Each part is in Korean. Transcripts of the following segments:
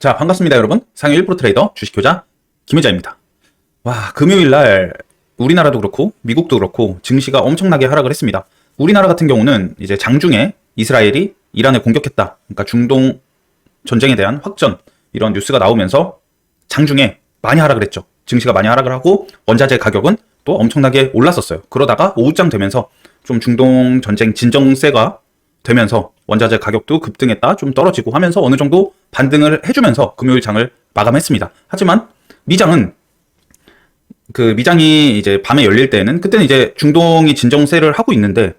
자, 반갑습니다, 여러분. 상위 1% 트레이더 주식효자 김혜자입니다. 와, 금요일날 우리나라도 그렇고 미국도 그렇고 증시가 엄청나게 하락을 했습니다. 우리나라 같은 경우는 이제 장중에 이스라엘이 이란을 공격했다. 그러니까 중동 전쟁에 대한 확전 이런 뉴스가 나오면서 장중에 많이 하락을 했죠. 증시가 많이 하락을 하고 원자재 가격은 또 엄청나게 올랐었어요. 그러다가 오후장 되면서 좀 중동 전쟁 진정세가 되면서 원자재 가격도 급등했다 좀 떨어지고 하면서 어느 정도 반등을 해주면서 금요일 장을 마감했습니다. 하지만 미장은 미장이 이제 밤에 열릴 때는 그때는 이제 중동이 진정세를 하고 있는데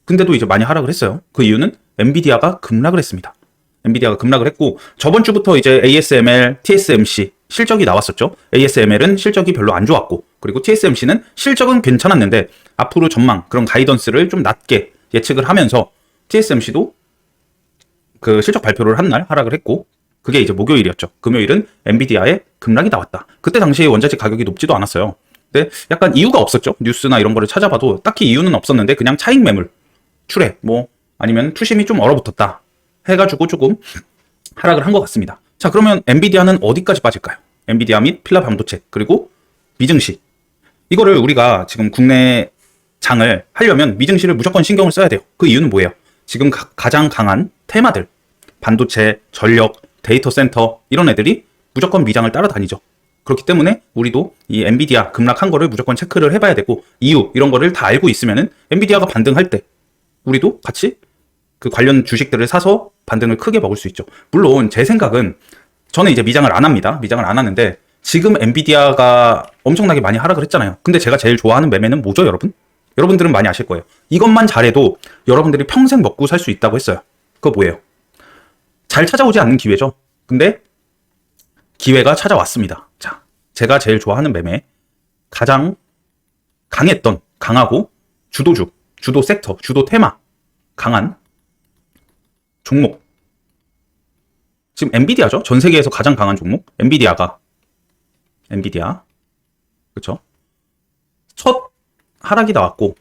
근데도 이제 많이 하락을 했어요. 그 이유는 엔비디아가 급락을 했습니다. 엔비디아가 급락을 했고 저번 주부터 이제 ASML, TSMC 실적이 나왔었죠. ASML은 실적이 별로 안 좋았고 그리고 TSMC는 실적은 괜찮았는데 앞으로 전망 그런 가이던스를 좀 낮게 예측을 하면서 TSMC도 그 실적 발표를 한 날 하락을 했고 그게 이제 목요일이었죠. 금요일은 엔비디아의 급락이 나왔다. 그때 당시에 원자재 가격이 높지도 않았어요. 근데 약간 이유가 없었죠. 뉴스나 이런 거를 찾아봐도 딱히 이유는 없었는데 그냥 차익 매물, 출회, 뭐 아니면 투심이 좀 얼어붙었다 해가지고 조금 하락을 한 것 같습니다. 자, 그러면 엔비디아는 어디까지 빠질까요? 엔비디아 및 필라 반도체 그리고 미증시 이거를 우리가 지금 국내 장을 하려면 미증시를 무조건 신경을 써야 돼요. 그 이유는 뭐예요? 지금 가장 강한 테마들 반도체, 전력, 데이터 센터 이런 애들이 무조건 미장을 따라다니죠. 그렇기 때문에 우리도 이 엔비디아 급락한 거를 무조건 체크를 해봐야 되고 이유 이런 거를 다 알고 있으면은 엔비디아가 반등할 때 우리도 같이 그 관련 주식들을 사서 반등을 크게 먹을 수 있죠. 물론 제 생각은 저는 이제 미장을 안 합니다. 미장을 안 하는데 지금 엔비디아가 엄청나게 많이 하락을 했잖아요. 근데 제가 제일 좋아하는 매매는 뭐죠, 여러분? 여러분들은 많이 아실 거예요. 이것만 잘해도 여러분들이 평생 먹고 살 수 있다고 했어요. 그거 뭐예요? 잘 찾아오지 않는 기회죠. 근데 기회가 찾아왔습니다. 자, 제가 제일 좋아하는 매매 가장 강하고 주도주, 주도 섹터, 주도 테마 강한 종목 지금 엔비디아죠. 전 세계에서 가장 강한 종목 엔비디아 그쵸? 첫 하락이 나왔고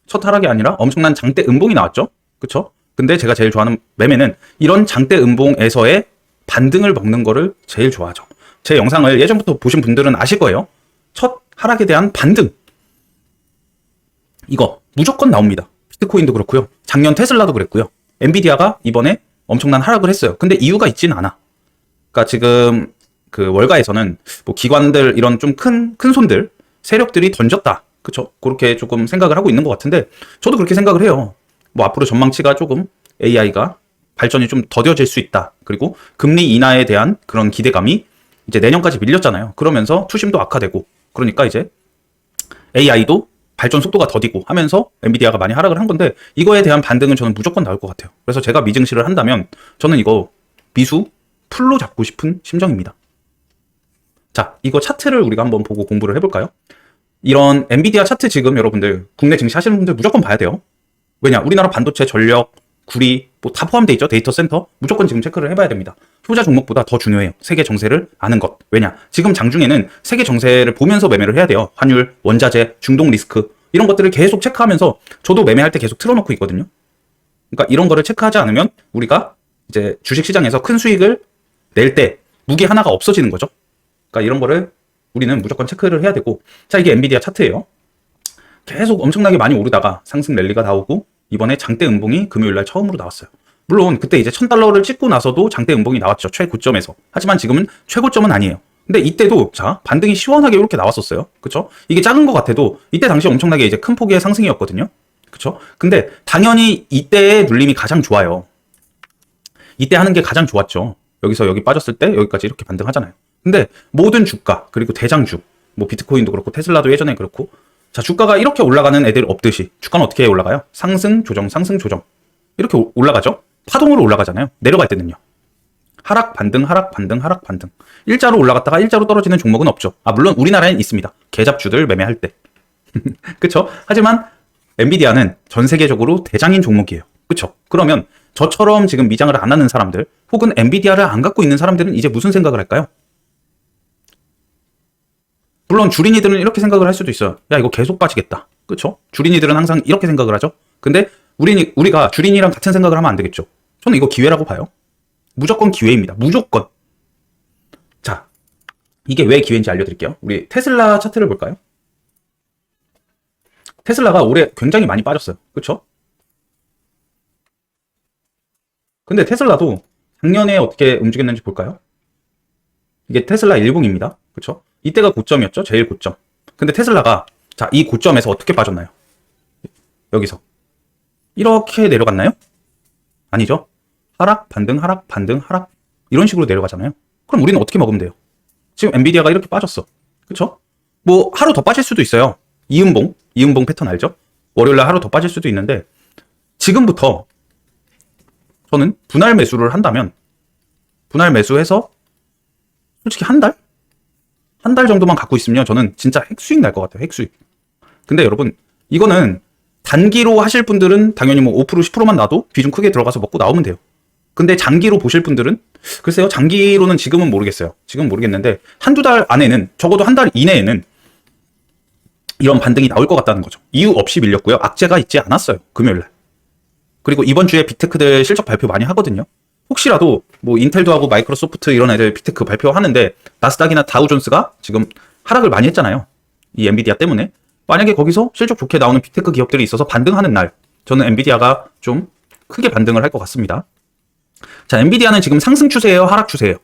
첫 하락이 아니라 엄청난 장대 음봉이 나왔죠. 그쵸? 근데 제가 제일 좋아하는 매매는 이런 장대 음봉에서의 반등을 먹는 거를 제일 좋아하죠. 제 영상을 예전부터 보신 분들은 아실 거예요. 첫 하락에 대한 반등 이거 무조건 나옵니다. 비트코인도 그렇고요. 작년 테슬라도 그랬고요. 엔비디아가 이번에 엄청난 하락을 했어요. 근데 이유가 있지는 않아. 그러니까 지금 그 월가에서는 뭐 기관들 이런 좀 큰 손들 세력들이 던졌다. 그쵸? 그렇게 조금 생각을 하고 있는 것 같은데 저도 그렇게 생각을 해요. 뭐 앞으로 전망치가 조금 AI가 발전이 좀 더뎌질 수 있다. 그리고 금리 인하에 대한 그런 기대감이 이제 내년까지 밀렸잖아요. 그러면서 투심도 악화되고 그러니까 이제 AI도 발전 속도가 더디고 하면서 엔비디아가 많이 하락을 한 건데 이거에 대한 반등은 저는 무조건 나올 것 같아요. 그래서 제가 미증시를 한다면 저는 이거 미수 풀로 잡고 싶은 심정입니다. 자, 이거 차트를 우리가 한번 보고 공부를 해볼까요? 이런 엔비디아 차트 지금 여러분들 국내 증시 하시는 분들 무조건 봐야 돼요. 왜냐? 우리나라 반도체, 전력, 구리 뭐 다 포함되어 있죠. 데이터 센터 무조건 지금 체크를 해봐야 됩니다. 효자 종목보다 더 중요해요. 세계 정세를 아는 것. 왜냐? 지금 장중에는 세계 정세를 보면서 매매를 해야 돼요. 환율, 원자재, 중동 리스크 이런 것들을 계속 체크하면서 저도 매매할 때 계속 틀어놓고 있거든요. 그러니까 이런 거를 체크하지 않으면 우리가 이제 주식시장에서 큰 수익을 낼 때 무게 하나가 없어지는 거죠. 그러니까 이런 거를 우리는 무조건 체크를 해야 되고 자, 이게 엔비디아 차트예요. 계속 엄청나게 많이 오르다가 상승 랠리가 나오고 이번에 장대 음봉이 금요일날 처음으로 나왔어요. 물론 그때 이제 $1000를 찍고 나서도 장대 음봉이 나왔죠. 최고점에서. 하지만 지금은 최고점은 아니에요. 근데 이때도 자 반등이 시원하게 이렇게 나왔었어요. 그쵸? 이게 작은 것 같아도 이때 당시 엄청나게 이제 큰 폭의 상승이었거든요. 그쵸? 근데 당연히 이때의 눌림이 가장 좋아요. 이때 하는 게 가장 좋았죠. 여기서 여기 빠졌을 때 여기까지 이렇게 반등하잖아요. 근데 모든 주가 그리고 대장주 뭐 비트코인도 그렇고 테슬라도 예전에 그렇고 자 주가가 이렇게 올라가는 애들 없듯이 주가는 어떻게 올라가요? 상승 조정 상승 조정 이렇게 올라가죠. 파동으로 올라가잖아요. 내려갈 때는요. 하락 반등 하락 반등 하락 반등 일자로 올라갔다가 일자로 떨어지는 종목은 없죠. 아 물론 우리나라엔 있습니다. 개잡주들 매매할 때 그쵸? 하지만 엔비디아는 전 세계적으로 대장인 종목이에요. 그쵸? 그러면 저처럼 지금 미장을 안 하는 사람들 혹은 엔비디아를 안 갖고 있는 사람들은 이제 무슨 생각을 할까요? 물론 주린이들은 이렇게 생각을 할 수도 있어요. 야 이거 계속 빠지겠다. 그쵸? 주린이들은 항상 이렇게 생각을 하죠. 근데 우리가 주린이랑 같은 생각을 하면 안 되겠죠. 저는 이거 기회라고 봐요. 무조건 기회입니다. 무조건. 자, 이게 왜 기회인지 알려드릴게요. 우리 테슬라 차트를 볼까요? 테슬라가 올해 굉장히 많이 빠졌어요. 그쵸? 근데 테슬라도 작년에 어떻게 움직였는지 볼까요? 이게 테슬라 일봉입니다. 그쵸? 이때가 고점이었죠? 제일 고점. 근데 테슬라가 자, 이 고점에서 어떻게 빠졌나요? 여기서 이렇게 내려갔나요? 아니죠? 하락, 반등, 하락, 반등, 하락 이런 식으로 내려가잖아요. 그럼 우리는 어떻게 먹으면 돼요? 지금 엔비디아가 이렇게 빠졌어. 그쵸? 뭐 하루 더 빠질 수도 있어요. 이음봉 패턴 알죠? 월요일날 하루 더 빠질 수도 있는데 지금부터 저는 분할 매수를 한다면 분할 매수해서 솔직히 한 달? 한 달 정도만 갖고 있으면 저는 진짜 핵수익 날 것 같아요. 핵수익. 근데 여러분 이거는 단기로 하실 분들은 당연히 뭐 5% 10%만 놔도 비중 크게 들어가서 먹고 나오면 돼요. 근데 장기로 보실 분들은 글쎄요. 장기로는 지금은 모르겠어요. 지금은 모르겠는데 한두 달 안에는 적어도 한 달 이내에는 이런 반등이 나올 것 같다는 거죠. 이유 없이 밀렸고요. 악재가 있지 않았어요. 금요일날. 그리고 이번 주에 빅테크들 실적 발표 많이 하거든요. 혹시라도 뭐 인텔도 하고 마이크로소프트 이런 애들 빅테크 발표하는데 나스닥이나 다우존스가 지금 하락을 많이 했잖아요. 이 엔비디아 때문에. 만약에 거기서 실적 좋게 나오는 빅테크 기업들이 있어서 반등하는 날 저는 엔비디아가 좀 크게 반등을 할 것 같습니다. 자, 엔비디아는 지금 상승 추세예요? 하락 추세예요?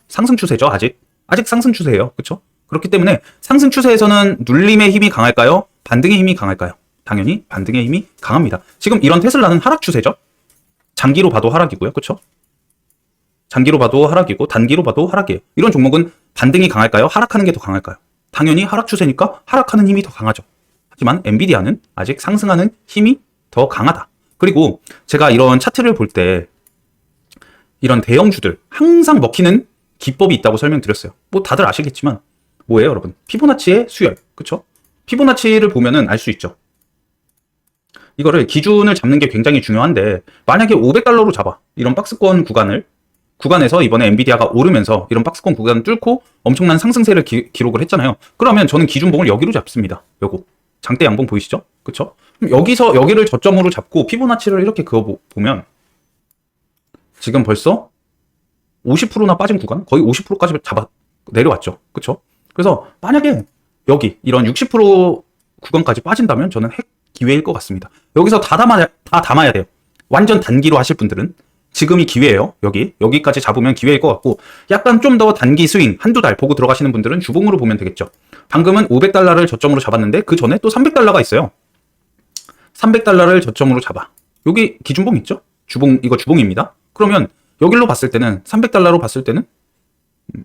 상승 추세죠. 아직 상승 추세예요. 그렇죠? 그렇기 때문에 상승 추세에서는 눌림의 힘이 강할까요? 반등의 힘이 강할까요? 당연히 반등의 힘이 강합니다. 지금 이런 테슬라는 하락 추세죠. 장기로 봐도 하락이고요. 그렇죠? 장기로 봐도 하락이고 단기로 봐도 하락이에요. 이런 종목은 반등이 강할까요? 하락하는 게 더 강할까요? 당연히 하락 추세니까 하락하는 힘이 더 강하죠. 하지만 엔비디아는 아직 상승하는 힘이 더 강하다. 그리고 제가 이런 차트를 볼 때 이런 대형주들 항상 먹히는 기법이 있다고 설명드렸어요. 뭐 다들 아시겠지만 뭐예요, 여러분? 피보나치의 수열. 그쵸? 피보나치를 보면은 알 수 있죠. 이거를 기준을 잡는 게 굉장히 중요한데 만약에 500달러로 잡아. 이런 박스권 구간에서 이번에 엔비디아가 오르면서 이런 박스권 구간을 뚫고 엄청난 상승세를 기록을 했잖아요. 그러면 저는 기준봉을 여기로 잡습니다. 요거. 장대 양봉 보이시죠? 그쵸? 그럼 여기서 여기를 저점으로 잡고 피보나치를 이렇게 그어보면 지금 벌써 50%나 빠진 구간? 거의 50%까지 내려왔죠. 그쵸? 그래서 만약에 여기 이런 60% 구간까지 빠진다면 저는 핵 기회일 것 같습니다. 여기서 다 담아야 돼요. 완전 단기로 하실 분들은 지금이 기회예요. 여기까지 잡으면 기회일 것 같고 약간 좀 더 단기 스윙 한두 달 보고 들어가시는 분들은 주봉으로 보면 되겠죠. 방금은 500달러를 저점으로 잡았는데 그 전에 또 300달러가 있어요. 300달러를 저점으로 잡아. 여기 기준봉 있죠? 이거 주봉입니다. 그러면 여기로 봤을 때는 300달러로 봤을 때는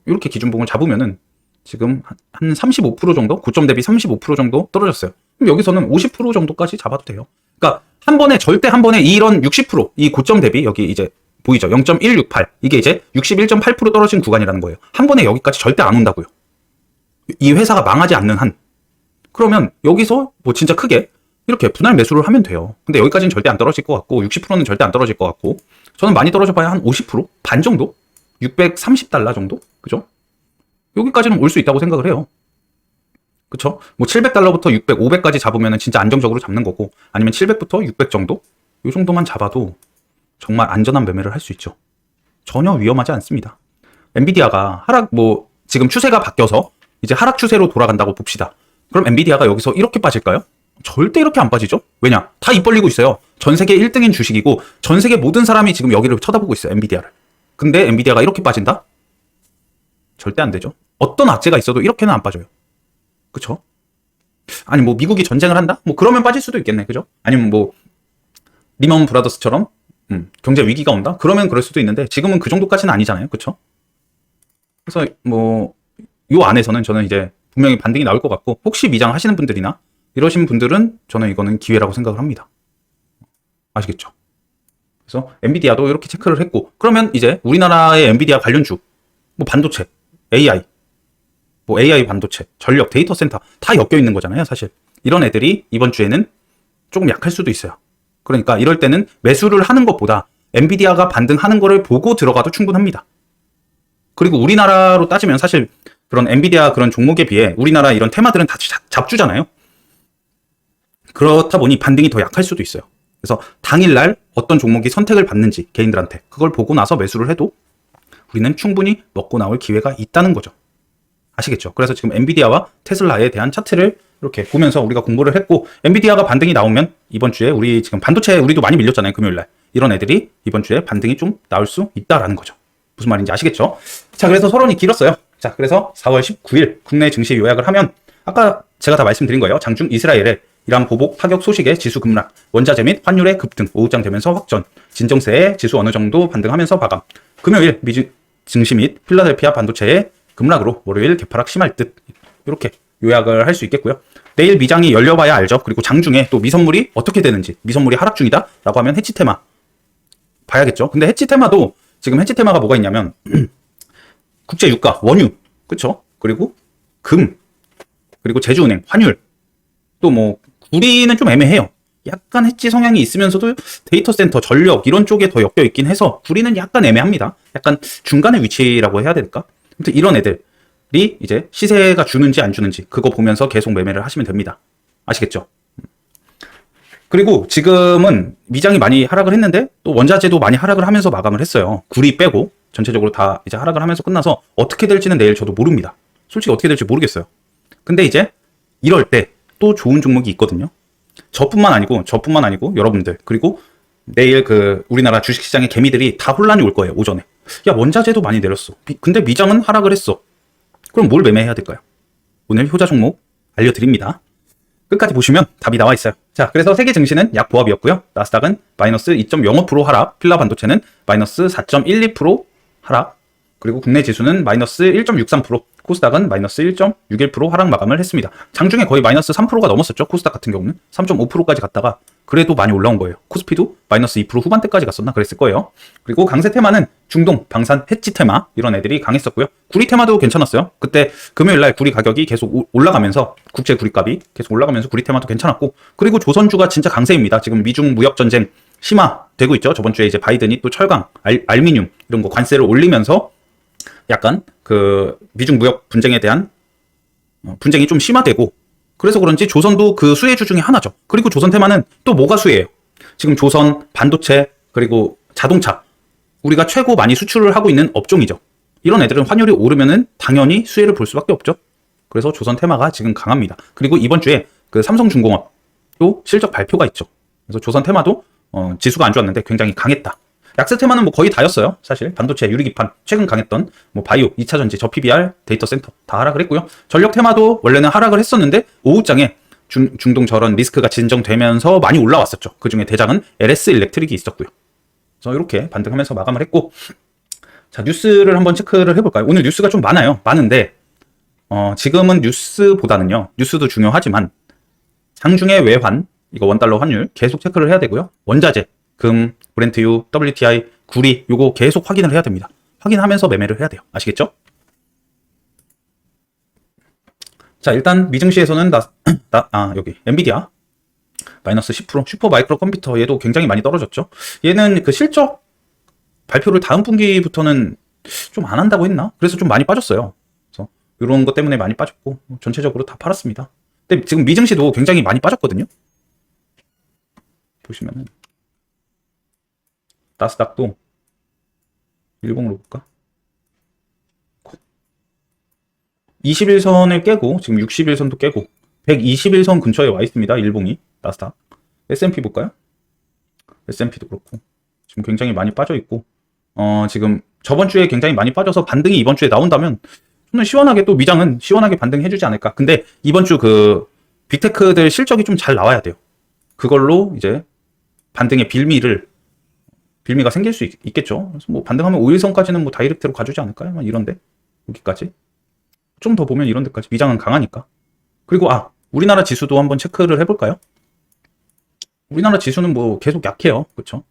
이렇게 기준봉을 잡으면은 지금 한 35% 정도? 고점 대비 35% 정도 떨어졌어요. 그럼 여기서는 50% 정도까지 잡아도 돼요. 그러니까 절대 한 번에 이런 60%, 이 고점 대비 여기 이제 보이죠? 0.168. 이게 이제 61.8% 떨어진 구간이라는 거예요. 한 번에 여기까지 절대 안 온다고요. 이 회사가 망하지 않는 한. 그러면 여기서 뭐 진짜 크게 이렇게 분할 매수를 하면 돼요. 근데 여기까지는 절대 안 떨어질 것 같고 60%는 절대 안 떨어질 것 같고 저는 많이 떨어져 봐야 한 50%? 반 정도? 630달러 정도? 그죠? 여기까지는 올 수 있다고 생각을 해요. 그쵸? 뭐 700달러부터 600, 500까지 잡으면 진짜 안정적으로 잡는 거고 아니면 700부터 600 정도? 이 정도만 잡아도 정말 안전한 매매를 할 수 있죠. 전혀 위험하지 않습니다. 엔비디아가 지금 추세가 바뀌어서 이제 하락 추세로 돌아간다고 봅시다. 그럼 엔비디아가 여기서 이렇게 빠질까요? 절대 이렇게 안 빠지죠? 왜냐? 다 입 벌리고 있어요. 전 세계 1등인 주식이고 전 세계 모든 사람이 지금 여기를 쳐다보고 있어요. 엔비디아를. 근데 엔비디아가 이렇게 빠진다? 절대 안 되죠. 어떤 악재가 있어도 이렇게는 안 빠져요. 그쵸? 아니 뭐 미국이 전쟁을 한다? 뭐 그러면 빠질 수도 있겠네. 그죠? 아니면 뭐 리먼 브라더스처럼 경제 위기가 온다? 그러면 그럴 수도 있는데 지금은 그 정도까지는 아니잖아요. 그쵸? 그래서 뭐 요 안에서는 저는 이제 분명히 반등이 나올 것 같고 혹시 미장하시는 분들이나 이러신 분들은 저는 이거는 기회라고 생각을 합니다. 아시겠죠? 그래서 엔비디아도 이렇게 체크를 했고 그러면 이제 우리나라의 엔비디아 관련주 뭐 반도체, AI, 뭐 AI 반도체, 전력, 데이터 센터 다 엮여 있는 거잖아요, 사실. 이런 애들이 이번 주에는 조금 약할 수도 있어요. 그러니까 이럴 때는 매수를 하는 것보다 엔비디아가 반등하는 거를 보고 들어가도 충분합니다. 그리고 우리나라로 따지면 사실 그런 엔비디아 그런 종목에 비해 우리나라 이런 테마들은 다 잡주잖아요. 그렇다 보니 반등이 더 약할 수도 있어요. 그래서 당일날 어떤 종목이 선택을 받는지 개인들한테 그걸 보고 나서 매수를 해도 우리는 충분히 먹고 나올 기회가 있다는 거죠. 아시겠죠? 그래서 지금 엔비디아와 테슬라에 대한 차트를 이렇게 보면서 우리가 공부를 했고, 엔비디아가 반등이 나오면 이번 주에 우리 지금 반도체 우리도 많이 밀렸잖아요, 금요일날. 이런 애들이 이번 주에 반등이 좀 나올 수 있다라는 거죠. 무슨 말인지 아시겠죠? 자, 그래서 서론이 길었어요. 자, 그래서 4월 19일 국내 증시 요약을 하면 아까 제가 다 말씀드린 거예요. 장중 이스라엘의 이란 보복 타격 소식에 지수 급락, 원자재 및 환율의 급등, 오후장 되면서 확전, 진정세에 지수 어느 정도 반등하면서 마감. 금요일 미주 증시 및 필라델피아 반도체의 급락으로 월요일 개파락 심할 듯, 이렇게 요약을 할 수 있겠고요. 내일 미장이 열려봐야 알죠. 그리고 장중에 또 미선물이 어떻게 되는지, 미선물이 하락 중이다 라고 하면 해치 테마 봐야겠죠. 근데 해치 테마도 지금 해치 테마가 뭐가 있냐면 국제 유가, 원유, 그쵸? 그리고 금, 그리고 제주은행, 환율, 또 뭐 구리는 좀 애매해요. 약간 해치 성향이 있으면서도 데이터 센터, 전력 이런 쪽에 더 엮여 있긴 해서 구리는 약간 애매합니다. 약간 중간의 위치라고 해야 될까? 아무튼 이런 애들이 이제 시세가 주는지 안 주는지 그거 보면서 계속 매매를 하시면 됩니다. 아시겠죠? 그리고 지금은 미장이 많이 하락을 했는데 또 원자재도 많이 하락을 하면서 마감을 했어요. 구리 빼고 전체적으로 다 이제 하락을 하면서 끝나서 어떻게 될지는 내일 저도 모릅니다. 솔직히 어떻게 될지 모르겠어요. 근데 이제 이럴 때 또 좋은 종목이 있거든요. 저뿐만 아니고 여러분들, 그리고 내일 그 우리나라 주식시장의 개미들이 다 혼란이 올 거예요. 오전에. 야, 원자재도 많이 내렸어. 근데 미장은 하락을 했어. 그럼 뭘 매매해야 될까요? 오늘 효자 종목 알려드립니다. 끝까지 보시면 답이 나와 있어요. 자, 그래서 세계 증시는 약 보합이었고요. 나스닥은 마이너스 2.05% 하락, 필라 반도체는 마이너스 4.12% 하락, 그리고 국내 지수는 마이너스 1.63%, 코스닥은 마이너스 1.61% 하락 마감을 했습니다. 장중에 거의 마이너스 3%가 넘었었죠. 코스닥 같은 경우는 3.5%까지 갔다가 그래도 많이 올라온 거예요. 코스피도 마이너스 2% 후반대까지 갔었나 그랬을 거예요. 그리고 강세 테마는 중동, 방산, 해치 테마 이런 애들이 강했었고요. 구리 테마도 괜찮았어요. 그때 금요일날 구리 가격이 계속 올라가면서 국제 구리값이 계속 올라가면서 구리 테마도 괜찮았고, 그리고 조선주가 진짜 강세입니다. 지금 미중 무역 전쟁 심화되고 있죠. 저번 주에 이제 바이든이 또 철강, 알미늄 이런 거 관세를 올리면서 약간 그 미중 무역 분쟁에 대한 분쟁이 좀 심화되고, 그래서 그런지 조선도 그 수혜주 중에 하나죠. 그리고 조선 테마는 또 뭐가 수혜예요? 지금 조선, 반도체, 그리고 자동차, 우리가 최고 많이 수출을 하고 있는 업종이죠. 이런 애들은 환율이 오르면은 당연히 수혜를 볼 수밖에 없죠. 그래서 조선 테마가 지금 강합니다. 그리고 이번 주에 그 삼성중공업도 실적 발표가 있죠. 그래서 조선 테마도 지수가 안 좋았는데 굉장히 강했다. 약세 테마는 뭐 거의 다였어요. 사실 반도체, 유리기판, 최근 강했던 뭐 바이오, 2차전지, 저 PBR, 데이터 센터 다 하락을 했고요. 전력 테마도 원래는 하락을 했었는데 오후장에 중동 저런 리스크가 진정되면서 많이 올라왔었죠. 그중에 대장은 LS 일렉트릭이 있었고요. 그래서 이렇게 반등하면서 마감을 했고, 자, 뉴스를 한번 체크를 해볼까요? 오늘 뉴스가 좀 많은데 지금은 뉴스보다는요, 뉴스도 중요하지만 장중의 외환, 이거 원달러 환율 계속 체크를 해야 되고요. 원자재, 금, 브렌트유, WTI, 구리 요거 계속 확인을 해야 됩니다. 확인하면서 매매를 해야 돼요. 아시겠죠? 자, 일단 미증시에서는 여기 엔비디아 마이너스 10%, 슈퍼 마이크로 컴퓨터 얘도 굉장히 많이 떨어졌죠. 얘는 그 실적 발표를 다음 분기부터는 좀 안 한다고 했나? 그래서 좀 많이 빠졌어요. 그래서 이런 것 때문에 많이 빠졌고 전체적으로 다 팔았습니다. 근데 지금 미증시도 굉장히 많이 빠졌거든요. 보시면은 나스닥도 일봉으로 볼까? 21선을 깨고 지금 61선도 깨고 121선 근처에 와 있습니다. 일봉이 나스닥. S&P 볼까요? S&P도 그렇고 지금 굉장히 많이 빠져 있고 지금 저번 주에 굉장히 많이 빠져서 반등이 이번 주에 나온다면 저는 시원하게 또 미장은 시원하게 반등해주지 않을까. 근데 이번 주 그 빅테크들 실적이 좀 잘 나와야 돼요. 그걸로 이제 반등의 빌미가 생길 수 있겠죠. 그래서 뭐 반등하면 5일선까지는 뭐 다이렉트로 가주지 않을까요? 이런데 여기까지 좀 더 보면 이런 데까지 미장은 강하니까. 그리고 우리나라 지수도 한번 체크를 해볼까요? 우리나라 지수는 뭐 계속 약해요. 그렇죠?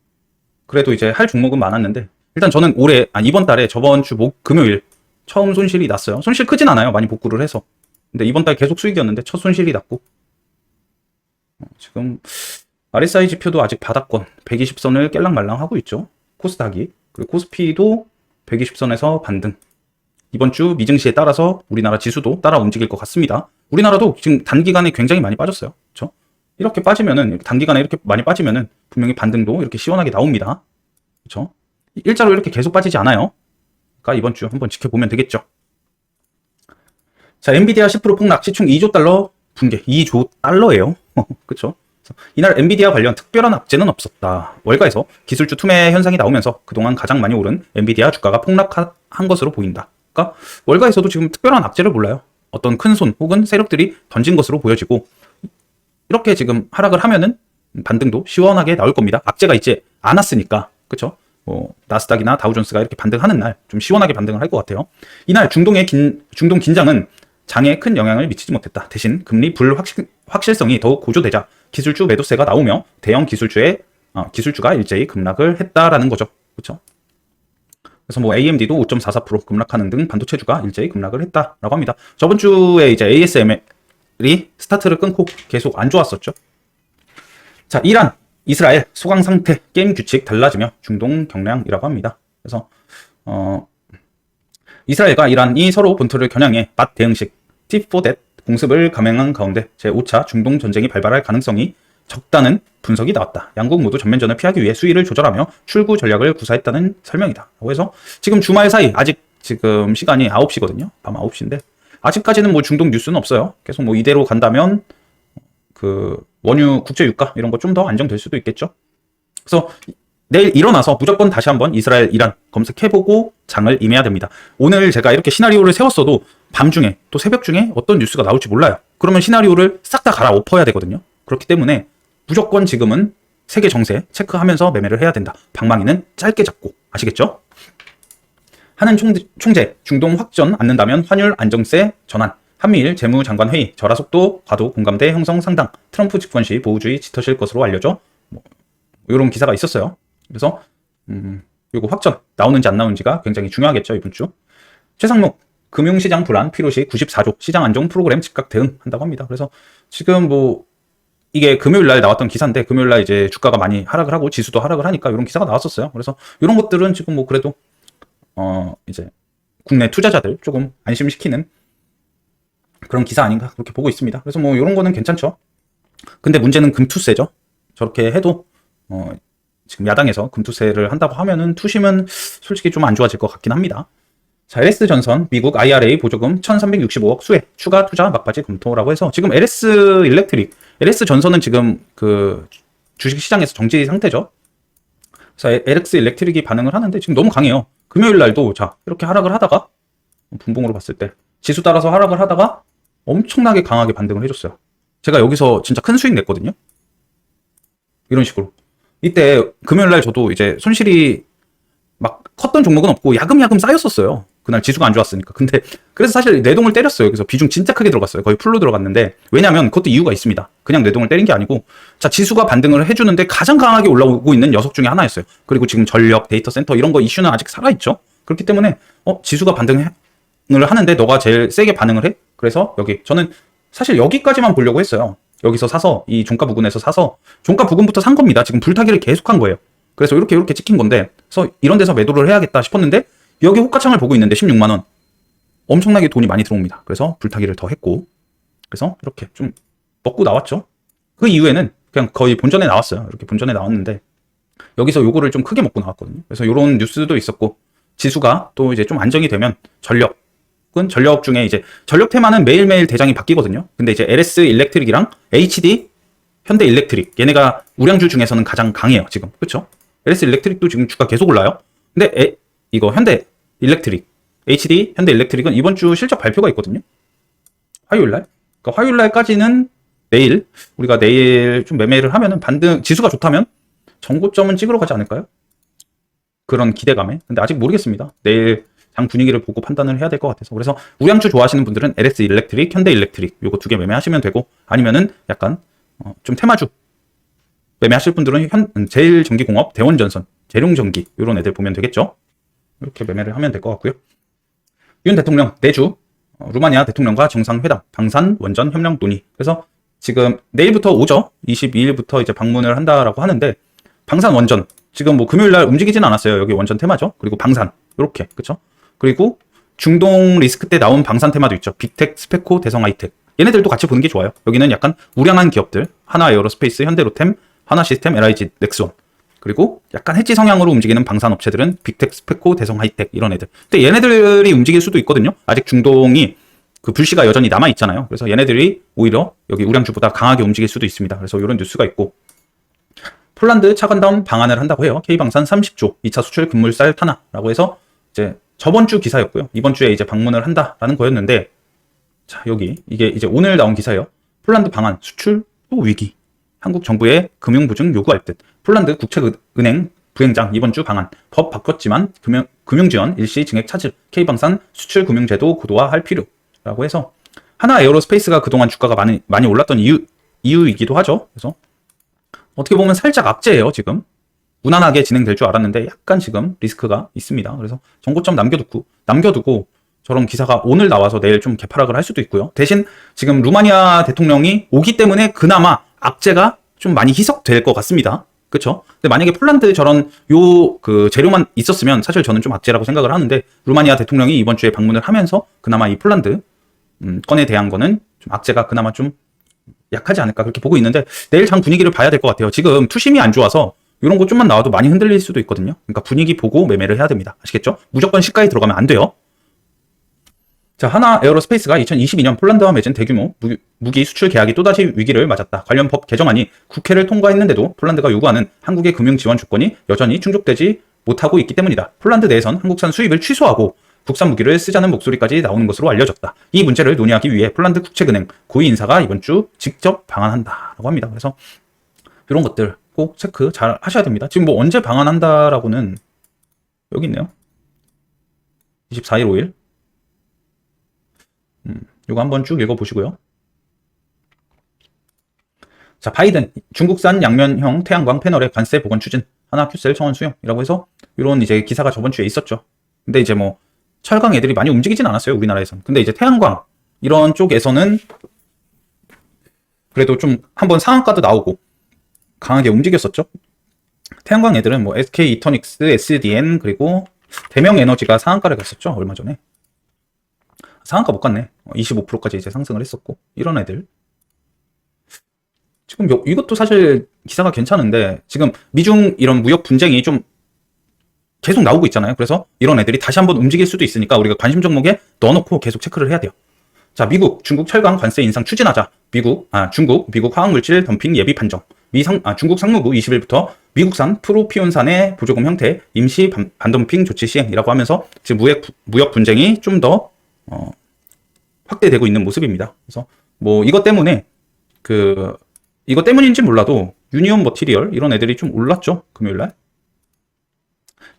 그래도 이제 할 종목은 많았는데 일단 저는 이번 달에 저번 주 금요일 처음 손실이 났어요. 손실 크진 않아요. 많이 복구를 해서. 근데 이번 달 계속 수익이었는데 첫 손실이 났고 지금 RSI 지표도 아직 바닥권 120선을 깰랑말랑 하고 있죠. 코스닥이. 그리고 코스피도 120선에서 반등. 이번 주 미증시에 따라서 우리나라 지수도 따라 움직일 것 같습니다. 우리나라도 지금 단기간에 굉장히 많이 빠졌어요. 그렇죠? 이렇게 빠지면은, 단기간에 이렇게 많이 빠지면은 분명히 반등도 이렇게 시원하게 나옵니다. 그쵸? 일자로 이렇게 계속 빠지지 않아요. 그러니까 이번 주 한번 지켜보면 되겠죠. 자, 엔비디아 10% 폭락, 시총 2조 달러 붕괴. 2조 달러예요. 그쵸? 이날 엔비디아 관련 특별한 악재는 없었다. 월가에서 기술주 투매 현상이 나오면서 그동안 가장 많이 오른 엔비디아 주가가 폭락한 것으로 보인다. 그러니까 월가에서도 지금 특별한 악재를 몰라요. 어떤 큰 손 혹은 세력들이 던진 것으로 보여지고, 이렇게 지금 하락을 하면은 반등도 시원하게 나올 겁니다. 악재가 있지 않았으니까. 그쵸? 나스닥이나 다우존스가 이렇게 반등하는 날 좀 시원하게 반등을 할 것 같아요. 이날 중동 긴장은 장에 큰 영향을 미치지 못했다. 대신 금리 불확실성이 더욱 고조되자 기술주 매도세가 나오며 대형 기술주가 일제히 급락을 했다라는 거죠. 그렇죠? 그래서 뭐 AMD도 5.44% 급락하는 등 반도체주가 일제히 급락을 했다라고 합니다. 저번 주에 이제 ASML이 스타트를 끊고 계속 안 좋았었죠. 자, 이란, 이스라엘 소강 상태, 게임 규칙 달라지며 중동 경량이라고 합니다. 그래서 이스라엘과 이란이 서로 본토를 겨냥해 맞 대응식 T4that 공습을 감행한 가운데 제5차 중동 전쟁이 발발할 가능성이 적다는 분석이 나왔다. 양국 모두 전면전을 피하기 위해 수위를 조절하며 출구 전략을 구사했다는 설명이다. 그래서 지금 주말 사이, 아직 지금 시간이 9시거든요. 밤 9시인데 아직까지는 뭐 중동 뉴스는 없어요. 계속 뭐 이대로 간다면 그 원유 국제 유가 이런 거 좀 더 안정될 수도 있겠죠. 그래서 내일 일어나서 무조건 다시 한번 이스라엘, 이란 검색해보고 장을 임해야 됩니다. 오늘 제가 이렇게 시나리오를 세웠어도 밤중에 또 새벽 중에 어떤 뉴스가 나올지 몰라요. 그러면 시나리오를 싹 다 갈아엎어야 되거든요. 그렇기 때문에 무조건 지금은 세계 정세 체크하면서 매매를 해야 된다. 방망이는 짧게 잡고. 아시겠죠? 하는 총재, 중동 확전 않는다면 환율 안정세 전환. 한미일 재무장관회의, 절하 속도, 과도 공감대 형성 상당. 트럼프 집권 시 보호주의 짙어질 것으로 알려져. 이런 기사가 있었어요. 그래서 이거 확전 나오는지 안 나오는지가 굉장히 중요하겠죠, 이번 주. 최상목, 금융시장 불안 필요시 94조 시장 안정 프로그램 즉각 대응한다고 합니다. 그래서 지금 뭐 이게 금요일 날 나왔던 기사인데, 금요일 날 이제 주가가 많이 하락을 하고 지수도 하락을 하니까 이런 기사가 나왔었어요. 그래서 이런 것들은 지금 뭐 그래도 이제 국내 투자자들 조금 안심시키는 그런 기사 아닌가 그렇게 보고 있습니다. 그래서 뭐 이런 거는 괜찮죠. 근데 문제는 금투세죠. 저렇게 해도 지금 야당에서 금투세를 한다고 하면은 투심은 솔직히 좀 안 좋아질 것 같긴 합니다. 자, LS전선 미국 IRA 보조금 1365억 수혜 추가 투자 막바지 검토라고 해서 지금 LS전선은 지금 그 주식시장에서 정지 상태죠. 그래서 LS일렉트릭이 반응을 하는데 지금 너무 강해요. 금요일 날도 자 이렇게 하락을 하다가 분봉으로 봤을 때 지수 따라서 하락을 하다가 엄청나게 강하게 반등을 해줬어요. 제가 여기서 진짜 큰 수익 냈거든요. 이런 식으로. 이때 금요일 날 저도 이제 손실이 막 컸던 종목은 없고 야금야금 쌓였었어요. 그날 지수가 안 좋았으니까. 근데 그래서 사실 뇌동을 때렸어요. 그래서 비중 진짜 크게 들어갔어요. 거의 풀로 들어갔는데, 왜냐면 그것도 이유가 있습니다. 그냥 뇌동을 때린 게 아니고 자 지수가 반등을 해주는데 가장 강하게 올라오고 있는 녀석 중에 하나였어요. 그리고 지금 전력, 데이터 센터 이런 거 이슈는 아직 살아있죠. 그렇기 때문에 지수가 반등을 하는데 너가 제일 세게 반응을 해? 그래서 여기 저는 사실 여기까지만 보려고 했어요. 여기서 사서 이 종가 부근에서 사서 종가 부근부터 산 겁니다. 지금 불타기를 계속한 거예요. 그래서 이렇게 찍힌 건데, 그래서 이런 데서 매도를 해야겠다 싶었는데 여기 호가창을 보고 있는데 16만 원. 엄청나게 돈이 많이 들어옵니다. 그래서 불타기를 더 했고, 그래서 이렇게 좀 먹고 나왔죠. 그 이후에는 그냥 거의 본전에 나왔어요. 이렇게 본전에 나왔는데 여기서 요거를 좀 크게 먹고 나왔거든요. 그래서 이런 뉴스도 있었고, 지수가 또 이제 좀 안정이 되면 전력 중에 이제 전력 테마는 매일매일 대장이 바뀌거든요. 근데 이제 LS 일렉트릭이랑 HD 현대 일렉트릭, 얘네가 우량주 중에서는 가장 강해요, 지금. 그렇죠? LS 일렉트릭도 지금 주가 계속 올라요. 근데 이거 현대 일렉트릭, HD 현대 일렉트릭은 이번 주 실적 발표가 있거든요. 화요일 날. 그러니까 화요일 날까지는 우리가 내일 좀 매매를 하면은 지수가 좋다면 정고점은 찍으러 가지 않을까요? 그런 기대감에. 근데 아직 모르겠습니다. 내일 장 분위기를 보고 판단을 해야 될 것 같아서. 그래서 우량주 좋아하시는 분들은 LS 일렉트릭, 현대 일렉트릭 요거 두 개 매매하시면 되고, 아니면은 약간 좀 테마주 매매하실 분들은 제일전기공업, 대원전선, 재룡전기 이런 애들 보면 되겠죠. 이렇게 매매를 하면 될 것 같고요. 윤 대통령 내주 루마니아 대통령과 정상회담, 방산 원전 협력 논의. 그래서 지금 내일부터 오죠. 22일부터 이제 방문을 한다라고 하는데, 방산 원전 지금 뭐 금요일 날 움직이진 않았어요. 여기 원전 테마죠. 그리고 방산 이렇게, 그렇죠. 그리고 중동 리스크 때 나온 방산 테마도 있죠. 빅텍, 스페코, 대성 하이텍. 얘네들도 같이 보는 게 좋아요. 여기는 약간 우량한 기업들, 하나 에어로스페이스, 현대로템, 하나시스템, LIG, 넥스원. 그리고 약간 해지 성향으로 움직이는 방산업체들은 빅텍, 스페코, 대성 하이텍 이런 애들. 근데 얘네들이 움직일 수도 있거든요. 아직 중동이 그 불씨가 여전히 남아 있잖아요. 그래서 얘네들이 오히려 여기 우량주보다 강하게 움직일 수도 있습니다. 그래서 이런 뉴스가 있고, 폴란드 차관다운 방안을 한다고 해요. K방산 30조 2차 수출 급물살 탄화라고 해서 이제 저번 주 기사였고요. 이번 주에 이제 방문을 한다라는 거였는데, 자, 여기 이게 이제 오늘 나온 기사예요. 폴란드 방안 수출 또 위기. 한국 정부의 금융 보증 요구할 듯. 폴란드 국책은행 부행장 이번 주 방안. 법 바꿨지만 금융 지원 일시 증액 차질. K방산 수출 금융 제도 고도화할 필요라고 해서 하나 에어로스페이스가 그동안 주가가 많이 올랐던 이유이기도 하죠. 그래서 어떻게 보면 살짝 악재예요, 지금. 무난하게 진행될 줄 알았는데 약간 지금 리스크가 있습니다. 그래서 정고점 남겨두고 저런 기사가 오늘 나와서 내일 좀 개파락을 할 수도 있고요. 대신 지금 루마니아 대통령이 오기 때문에 그나마 악재가 좀 많이 희석될 것 같습니다. 그쵸? 근데 만약에 폴란드 저런 그 재료만 있었으면 사실 저는 좀 악재라고 생각을 하는데, 루마니아 대통령이 이번 주에 방문을 하면서 그나마 이 폴란드 건에 대한 거는 좀 악재가 그나마 좀 약하지 않을까 그렇게 보고 있는데, 내일 장 분위기를 봐야 될 것 같아요. 지금 투심이 안 좋아서 이런 거 좀만 나와도 많이 흔들릴 수도 있거든요. 그러니까 분위기 보고 매매를 해야 됩니다. 아시겠죠? 무조건 시가에 들어가면 안 돼요. 자, 하나 에어로스페이스가 2022년 폴란드와 맺은 대규모 무기 수출 계약이 또다시 위기를 맞았다. 관련 법 개정안이 국회를 통과했는데도 폴란드가 요구하는 한국의 금융 지원 조건이 여전히 충족되지 못하고 있기 때문이다. 폴란드 내에선 한국산 수입을 취소하고 국산 무기를 쓰자는 목소리까지 나오는 것으로 알려졌다. 이 문제를 논의하기 위해 폴란드 국책은행 고위 인사가 이번 주 직접 방한한다라고 합니다. 그래서 이런 것들 꼭 체크 잘 하셔야 됩니다. 지금 뭐 언제 방한한다라고는 여기 있네요. 24일 5일. 이거 한번 쭉 읽어보시고요. 자, 바이든 중국산 양면형 태양광 패널의 관세 복원 추진, 하나 큐셀 청원 수용이라고 해서 이런 이제 기사가 저번 주에 있었죠. 근데 이제 뭐 철강 애들이 많이 움직이진 않았어요, 우리나라에선. 근데 이제 태양광 이런 쪽에서는 그래도 좀 한번 상한가도 나오고 강하게 움직였었죠. 태양광 애들은 뭐 SK 이터닉스, SDN 그리고 대명에너지가 상한가를 갔었죠, 얼마 전에. 상한가 못 갔네. 25%까지 이제 상승을 했었고, 이런 애들. 지금 이것도 사실 기사가 괜찮은데, 지금 미중 이런 무역 분쟁이 좀 계속 나오고 있잖아요. 그래서 이런 애들이 다시 한번 움직일 수도 있으니까 우리가 관심 종목에 넣어놓고 계속 체크를 해야 돼요. 자, 중국 철강 관세 인상 추진하자. 중국, 미국 화학물질 덤핑 예비 판정. 중국 상무부 20일부터 미국산 프로피온산의 보조금 형태 임시 반덤핑 조치 시행이라고 하면서 지금 무역 분쟁이 좀 더 확대되고 있는 모습입니다. 그래서 뭐 이것 때문인지 몰라도 유니온 머티리얼 이런 애들이 좀 올랐죠, 금요일날.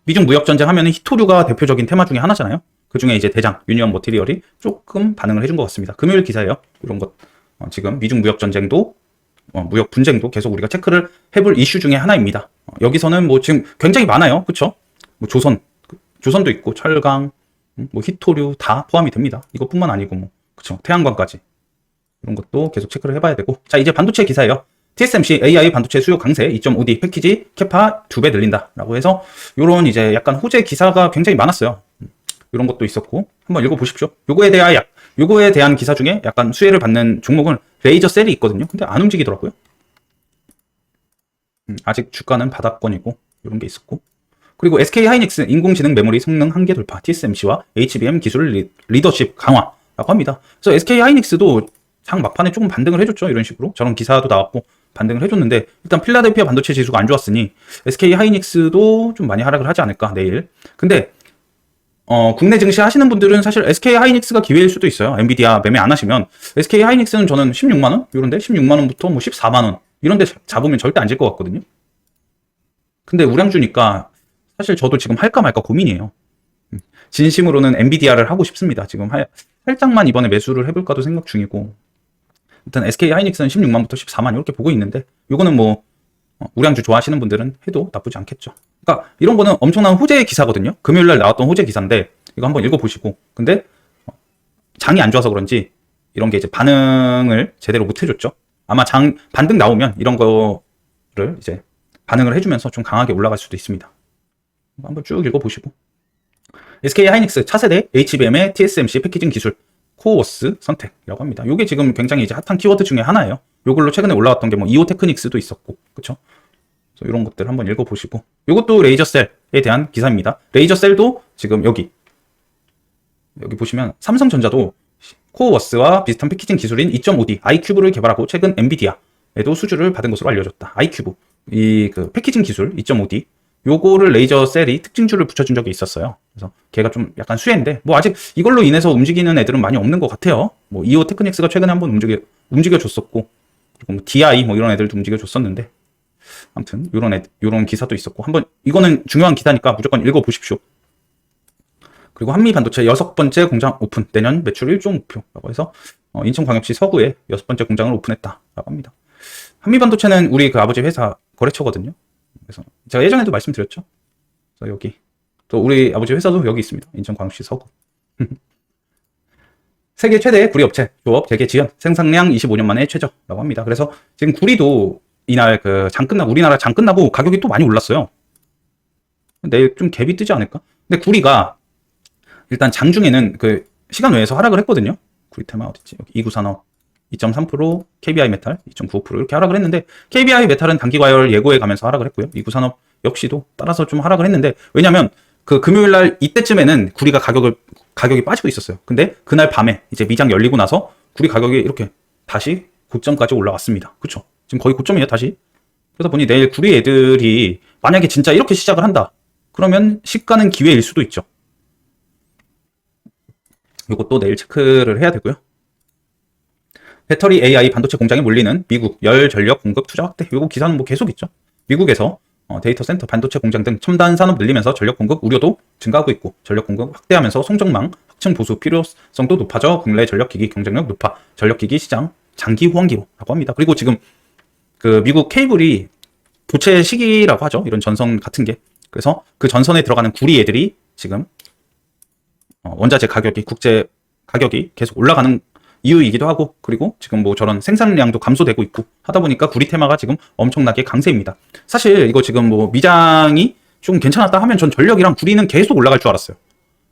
미중 무역 전쟁 하면은 히토류가 대표적인 테마 중에 하나잖아요. 그 중에 이제 대장 유니온 머티리얼이 조금 반응을 해준 것 같습니다. 금요일 기사예요. 이런 것 지금 미중 무역 전쟁도 무역 분쟁도 계속 우리가 체크를 해볼 이슈 중에 하나입니다. 여기서는 뭐 지금 굉장히 많아요, 그렇죠? 뭐 조선도 있고 철강, 뭐 히토류 다 포함이 됩니다. 이것뿐만 아니고 뭐 그쵸, 태양광까지 이런 것도 계속 체크를 해봐야 되고. 자, 이제 반도체 기사예요. TSMC AI 반도체 수요 강세 2.5D 패키지 캐파 2배 늘린다라고 해서 요런 이제 약간 호재 기사가 굉장히 많았어요. 이런 것도 있었고 한번 읽어보십시오. 요거에 대한 기사 중에 약간 수혜를 받는 종목은 레이저 셀이 있거든요. 근데 안 움직이더라고요. 아직 주가는 바닥권이고 이런 게 있었고. 그리고 SK 하이닉스 인공지능 메모리 성능 한계 돌파, TSMC와 HBM 기술 리더십 강화라고 합니다. 그래서 SK 하이닉스도 장 막판에 조금 반등을 해줬죠. 이런 식으로 저런 기사도 나왔고 반등을 해줬는데, 일단 필라델피아 반도체 지수가 안 좋았으니 SK 하이닉스도 좀 많이 하락을 하지 않을까 내일. 근데 국내 증시 하시는 분들은 사실 SK 하이닉스가 기회일 수도 있어요. 엔비디아 매매 안 하시면 SK 하이닉스는 저는 16만 원 이런데 16만 원부터 뭐 14만 원 이런데 잡으면 절대 안 질 것 같거든요. 근데 우량주니까 사실 저도 지금 할까 말까 고민이에요. 진심으로는 엔비디아를 하고 싶습니다. 지금 살짝만 이번에 매수를 해볼까도 생각 중이고. 일단 SK 하이닉스는 16만부터 14만 이렇게 보고 있는데, 요거는 뭐 우량주 좋아하시는 분들은 해도 나쁘지 않겠죠. 그러니까 이런 거는 엄청난 호재 기사거든요. 금요일날 나왔던 호재 기사인데 이거 한번 읽어보시고. 근데 장이 안 좋아서 그런지 이런 게 이제 반응을 제대로 못 해줬죠. 아마 반등 나오면 이런 거를 이제 반응을 해주면서 좀 강하게 올라갈 수도 있습니다. 한번 쭉 읽어보시고. SK 하이닉스 차세대 HBM의 TSMC 패키징 기술 코어워스 선택이라고 합니다. 이게 지금 굉장히 이제 핫한 키워드 중에 하나예요. 요걸로 최근에 올라왔던 게 뭐 이오 테크닉스도 있었고, 그쵸? 이런 것들 한번 읽어보시고. 이것도 레이저셀에 대한 기사입니다. 레이저셀도 지금 여기 보시면 삼성전자도 코어워스와 비슷한 패키징 기술인 2.5D 아이큐브를 개발하고 최근 엔비디아에도 수주를 받은 것으로 알려졌다. 아이큐브, 이 그 패키징 기술 2.5D 요거를 레이저셀이 특징주를 붙여준 적이 있었어요. 그래서 걔가 좀 약간 수혜인데 뭐 아직 이걸로 인해서 움직이는 애들은 많이 없는 것 같아요. 뭐 이오 테크닉스가 최근에 한번 움직여줬었고, 그리고 뭐 DI 뭐 이런 애들도 움직여줬었는데, 아무튼 요런 기사도 있었고, 한번 이거는 중요한 기사니까 무조건 읽어보십시오. 그리고 한미반도체 6번째 공장 오픈, 내년 매출 1조 목표라고 해서 인천광역시 서구에 6번째 공장을 오픈했다라고 합니다. 한미반도체는 우리 그 아버지 회사 거래처거든요. 그래서 제가 예전에도 말씀드렸죠. 그래서 여기 또 우리 아버지 회사도 여기 있습니다. 인천광역시 서구. 세계 최대 구리 업체 조업 재개 지연, 생산량 25년 만에 최저라고 합니다. 그래서 지금 구리도 이날 그 우리나라 장 끝나고 가격이 또 많이 올랐어요. 내일 좀 갭이 뜨지 않을까? 근데 구리가 일단 장중에는 그 시간 외에서 하락을 했거든요. 구리 테마 어딨지? 여기 이구산업 2.3%, KBI 메탈 2.95% 이렇게 하락을 했는데, KBI 메탈은 단기 과열 예고해 가면서 하락을 했고요. 이구산업 역시도 따라서 좀 하락을 했는데, 왜냐면 그 금요일 날 이때쯤에는 구리가 가격이 빠지고 있었어요. 근데 그날 밤에 이제 미장 열리고 나서 구리 가격이 이렇게 다시 고점까지 올라왔습니다. 그쵸? 지금 거의 고점이에요, 다시. 그러다 보니 내일 구리 애들이 만약에 진짜 이렇게 시작을 한다, 그러면 시가는 기회일 수도 있죠. 이것도 내일 체크를 해야 되고요. 배터리 AI 반도체 공장에 몰리는 미국 열 전력 공급 투자 확대. 이거 기사는 뭐 계속 있죠. 미국에서 데이터 센터, 반도체 공장 등 첨단 산업 늘리면서 전력 공급 우려도 증가하고 있고, 전력 공급 확대하면서 송정망 확충 보수 필요성도 높아져 국내 전력기기 경쟁력 높아 전력기기 시장 장기 호황기로라고 합니다. 그리고 지금 그 미국 케이블이 교체 시기라고 하죠. 이런 전선 같은 게. 그래서 그 전선에 들어가는 구리 애들이 지금 원자재 가격이, 국제 가격이 계속 올라가는 이유이기도 하고, 그리고 지금 뭐 저런 생산량도 감소되고 있고 하다 보니까 구리 테마가 지금 엄청나게 강세입니다. 사실 이거 지금 뭐 미장이 좀 괜찮았다 하면 전 전력이랑 구리는 계속 올라갈 줄 알았어요.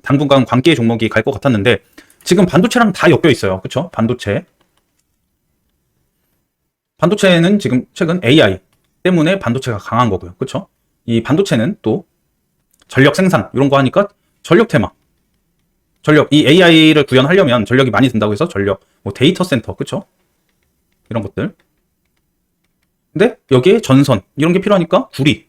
당분간 관계 종목이 갈 것 같았는데 지금 반도체랑 다 엮여 있어요. 그쵸? 반도체는 지금 최근 AI 때문에 반도체가 강한 거고요. 그쵸? 이 반도체는 또 전력 생산 이런 거 하니까 전력 테마, 이 AI를 구현하려면 전력이 많이 든다고 해서 전력, 뭐 데이터 센터, 그쵸? 이런 것들. 근데 여기에 전선, 이런 게 필요하니까 구리.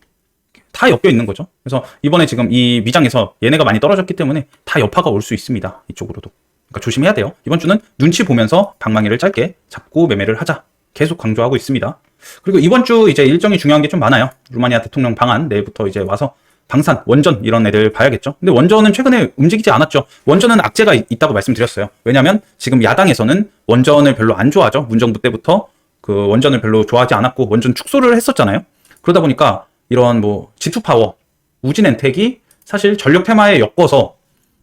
다 엮여 있는 거죠. 그래서 이번에 지금 이 미장에서 얘네가 많이 떨어졌기 때문에 다 여파가 올 수 있습니다. 이쪽으로도. 그러니까 조심해야 돼요. 이번 주는 눈치 보면서 방망이를 짧게 잡고 매매를 하자. 계속 강조하고 있습니다. 그리고 이번 주 이제 일정이 중요한 게 좀 많아요. 루마니아 대통령 방한, 내일부터 이제 와서 방산, 원전 이런 애들 봐야겠죠. 근데 원전은 최근에 움직이지 않았죠. 원전은 악재가 있다고 말씀드렸어요. 왜냐면 지금 야당에서는 원전을 별로 안 좋아하죠. 문정부 때부터 그 원전을 별로 좋아하지 않았고 원전 축소를 했었잖아요. 그러다 보니까 이런 뭐 G2파워, 우진엔텍이 사실 전력 테마에 엮어서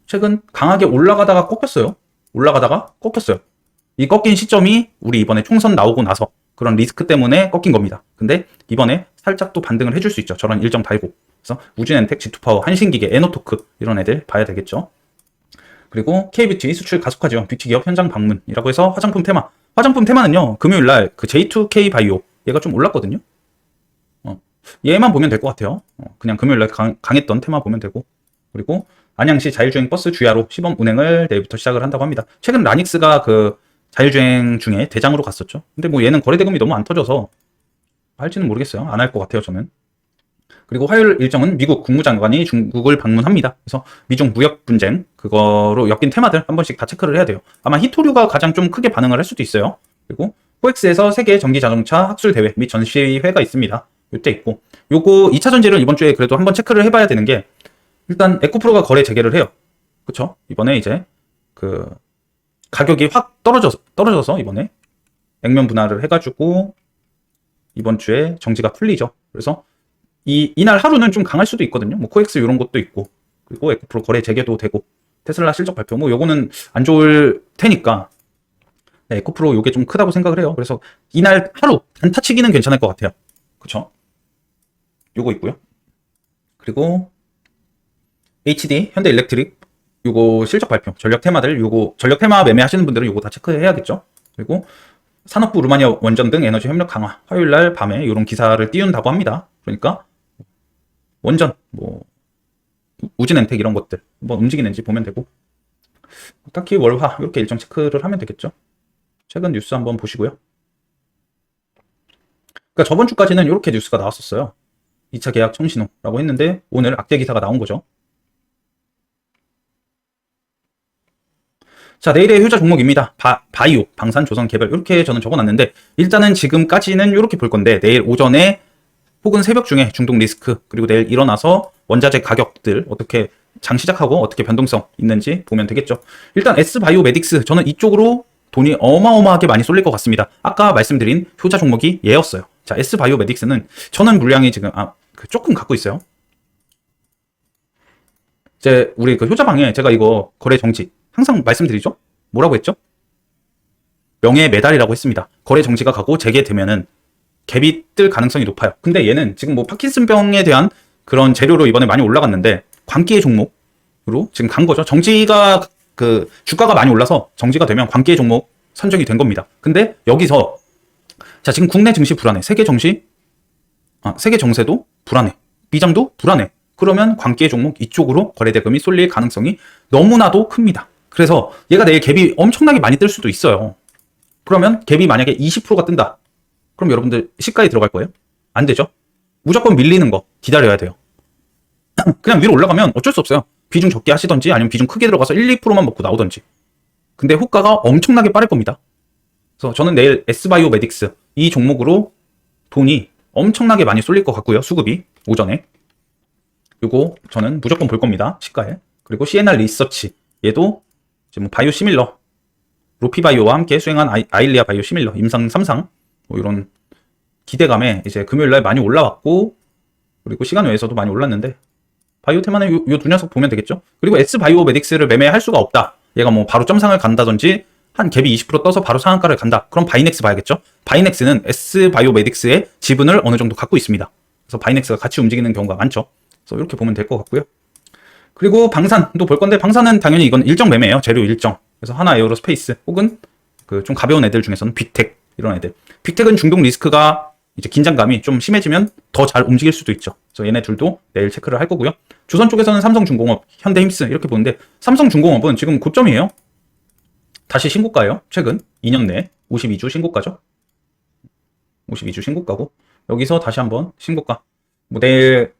최근 강하게 올라가다가 꺾였어요. 이 꺾인 시점이 우리 이번에 총선 나오고 나서 그런 리스크 때문에 꺾인 겁니다. 근데 이번에 살짝 또 반등을 해줄 수 있죠. 저런 일정 달고. 그래서 우진엔텍, G2파워, 한신기계, 에너토크 이런 애들 봐야 되겠죠. 그리고 K뷰티 수출 가속화지원, 뷰티기업 현장 방문이라고 해서 화장품 테마는요, 금요일날 그 J2K 바이오 얘가 좀 올랐거든요. 얘만 보면 될 것 같아요. 그냥 금요일날 강했던 테마 보면 되고. 그리고 안양시 자율주행 버스 주야로 시범 운행을 내일부터 시작을 한다고 합니다. 최근 라닉스가 그 자율주행 중에 대장으로 갔었죠. 근데 뭐 얘는 거래대금이 너무 안 터져서 할지는 모르겠어요. 안 할 것 같아요, 저는. 그리고 화요일 일정은 미국 국무장관이 중국을 방문합니다. 그래서 미중 무역 분쟁 그거로 엮인 테마들 한 번씩 다 체크를 해야 돼요. 아마 히토류가 가장 좀 크게 반응을 할 수도 있어요. 그리고 코엑스에서 세계 전기 자동차 학술 대회 및 전시회가 있습니다. 요때 있고, 요거 2차 전지를 이번 주에 그래도 한번 체크를 해봐야 되는 게, 일단 에코프로가 거래 재개를 해요. 그쵸? 이번에 이제 그 가격이 확 떨어져서 이번에 액면 분할을 해가지고 이번 주에 정지가 풀리죠. 그래서 이날 하루는 좀 강할 수도 있거든요. 뭐 코엑스 이런 것도 있고, 그리고 에코프로 거래 재개도 되고, 테슬라 실적 발표 뭐 요거는 안 좋을 테니까 네, 에코프로 요게 좀 크다고 생각을 해요. 그래서 이날 하루 단타치기는 괜찮을 것 같아요. 그쵸? 요거 있고요. 그리고 HD 현대 일렉트릭 요거 실적 발표, 전력 테마들, 요거 전력 테마 매매하시는 분들은 요거 다 체크해야겠죠. 그리고 산업부 루마니아 원전 등 에너지 협력 강화, 화요일 날 밤에 이런 기사를 띄운다고 합니다. 그러니까 원전, 뭐 우진엔텍 이런 것들 뭐 움직이는지 보면 되고, 딱히 월화 이렇게 일정 체크를 하면 되겠죠. 최근 뉴스 한번 보시고요. 그러니까 저번 주까지는 이렇게 뉴스가 나왔었어요. 2차 계약 청신호라고 했는데 오늘 악재 기사가 나온 거죠. 자, 내일의 효자 종목입니다. 바이오, 방산, 조선, 개별 이렇게 저는 적어놨는데 일단은 지금까지는 이렇게 볼 건데 내일 오전에 혹은 새벽 중에 중동 리스크, 그리고 내일 일어나서 원자재 가격들 어떻게 장 시작하고 어떻게 변동성 있는지 보면 되겠죠. 일단 S바이오메딕스, 저는 이쪽으로 돈이 어마어마하게 많이 쏠릴 것 같습니다. 아까 말씀드린 효자 종목이 얘였어요. 자, S바이오메딕스는 저는 물량이 지금 조금 갖고 있어요. 이제 우리 그 효자방에 제가 이거 거래 정지 항상 말씀드리죠. 뭐라고 했죠? 명예 메달이라고 했습니다. 거래 정지가 가고 재개되면은 갭이 뜰 가능성이 높아요. 근데 얘는 지금 뭐 파킨슨병에 대한 그런 재료로 이번에 많이 올라갔는데 광기의 종목으로 지금 간 거죠. 정지가 그 주가가 많이 올라서 정지가 되면 광기의 종목 선정이 된 겁니다. 근데 여기서 자, 지금 국내 증시 불안해. 세계 정세도 불안해. 미장도 불안해. 그러면 광기의 종목 이쪽으로 거래대금이 쏠릴 가능성이 너무나도 큽니다. 그래서 얘가 내일 갭이 엄청나게 많이 뜰 수도 있어요. 그러면 갭이 만약에 20%가 뜬다. 그럼 여러분들 시가에 들어갈 거예요? 안 되죠? 무조건 밀리는 거 기다려야 돼요. 그냥 위로 올라가면 어쩔 수 없어요. 비중 적게 하시던지 아니면 비중 크게 들어가서 1, 2%만 먹고 나오던지. 근데 호가가 엄청나게 빠를 겁니다. 그래서 저는 내일 S바이오메딕스 이 종목으로 돈이 엄청나게 많이 쏠릴 것 같고요. 수급이 오전에. 요거 저는 무조건 볼 겁니다. 시가에. 그리고 CNR 리서치 얘도 지금 바이오 시밀러 로피바이오와 함께 수행한 아일리아 바이오 시밀러 임상 3상 뭐 이런 기대감에 이제 금요일날 많이 올라왔고, 그리고 시간 외에서도 많이 올랐는데 바이오 테마는 요 두 녀석 보면 되겠죠. 그리고 S바이오메딕스를 매매할 수가 없다. 얘가 뭐 바로 점상을 간다든지 한 갭이 20% 떠서 바로 상한가를 간다. 그럼 바이넥스 봐야겠죠. 바이넥스는 S바이오메딕스의 지분을 어느 정도 갖고 있습니다. 그래서 바이넥스가 같이 움직이는 경우가 많죠. 그래서 이렇게 보면 될 것 같고요. 그리고 방산도 볼 건데 방산은 당연히 이건 일정 매매예요. 재료 일정. 그래서 하나 에어로스페이스 혹은 그 좀 가벼운 애들 중에서는 빅텍 이런 애들. 빅텍은 중동 리스크가 이제 긴장감이 좀 심해지면 더 잘 움직일 수도 있죠. 그래서 얘네 둘도 내일 체크를 할 거고요. 조선 쪽에서는 삼성중공업, 현대힘스 이렇게 보는데 삼성중공업은 지금 고점이에요. 다시 신고가예요. 최근 2년 내에 52주 신고가죠. 52주 신고가고 여기서 다시 한번 신고가. 뭐 내일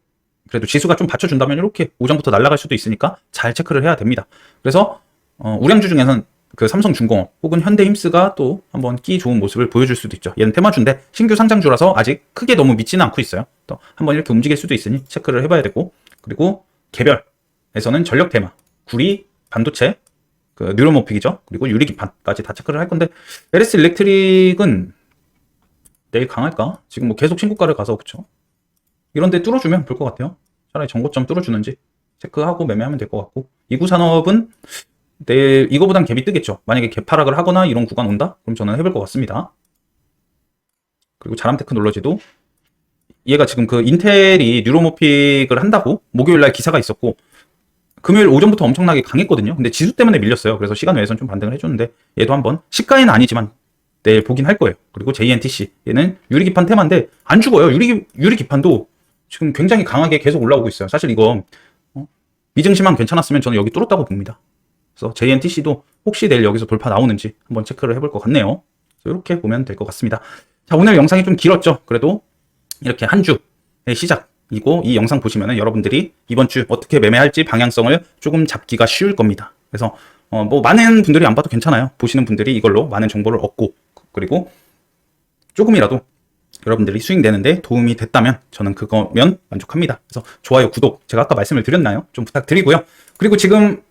그래도 지수가 좀 받쳐준다면 이렇게 오전부터 날아갈 수도 있으니까 잘 체크를 해야 됩니다. 그래서 우량주 중에서는 그 삼성중공업 혹은 현대힘스가 또 한번 끼 좋은 모습을 보여줄 수도 있죠. 얘는 테마주인데 신규 상장주라서 아직 크게 너무 믿지는 않고 있어요. 또 한번 이렇게 움직일 수도 있으니 체크를 해봐야 되고, 그리고 개별에서는 전력 테마, 구리, 반도체, 그 뉴로모픽이죠. 그리고 유리기판까지 다 체크를 할 건데 LS 일렉트릭은 내일 강할까? 지금 뭐 계속 신고가를 가서 그쵸? 이런데 뚫어주면 볼 것 같아요. 차라리 정고점 뚫어주는지 체크하고 매매하면 될 것 같고, 이구산업은 내일 이거보단 갭이 뜨겠죠. 만약에 갭 하락을 하거나 이런 구간 온다? 그럼 저는 해볼 것 같습니다. 그리고 자람테크놀로지도 얘가 지금 그 인텔이 뉴로모픽을 한다고 목요일날 기사가 있었고 금요일 오전부터 엄청나게 강했거든요. 근데 지수 때문에 밀렸어요. 그래서 시간 외에서는 좀 반등을 해줬는데 얘도 한번 시가에는 아니지만 내일 보긴 할 거예요. 그리고 JNTC 얘는 유리기판 테마인데 안 죽어요. 유리기판도 지금 굉장히 강하게 계속 올라오고 있어요. 사실 이거 미증시만 괜찮았으면 저는 여기 뚫었다고 봅니다. 그래서 JNTC도 혹시 내일 여기서 돌파 나오는지 한번 체크를 해볼 것 같네요. 이렇게 보면 될 것 같습니다. 자, 오늘 영상이 좀 길었죠. 그래도 이렇게 한 주의 시작이고 이 영상 보시면은 여러분들이 이번 주 어떻게 매매할지 방향성을 조금 잡기가 쉬울 겁니다. 그래서 뭐 많은 분들이 안 봐도 괜찮아요. 보시는 분들이 이걸로 많은 정보를 얻고, 그리고 조금이라도 여러분들이 수익 내는데 도움이 됐다면 저는 그거면 만족합니다. 그래서 좋아요, 구독 제가 아까 말씀을 드렸나요? 좀 부탁드리고요. 그리고 지금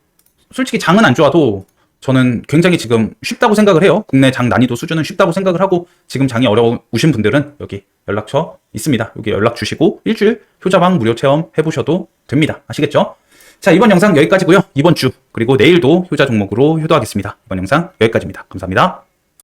솔직히 장은 안 좋아도 저는 굉장히 지금 쉽다고 생각을 해요. 국내 장 난이도 수준은 쉽다고 생각을 하고, 지금 장이 어려우신 분들은 여기 연락처 있습니다. 여기 연락 주시고 일주일 효자방 무료 체험 해보셔도 됩니다. 아시겠죠? 자, 이번 영상 여기까지고요. 이번 주 그리고 내일도 효자 종목으로 효도하겠습니다. 이번 영상 여기까지입니다. 감사합니다.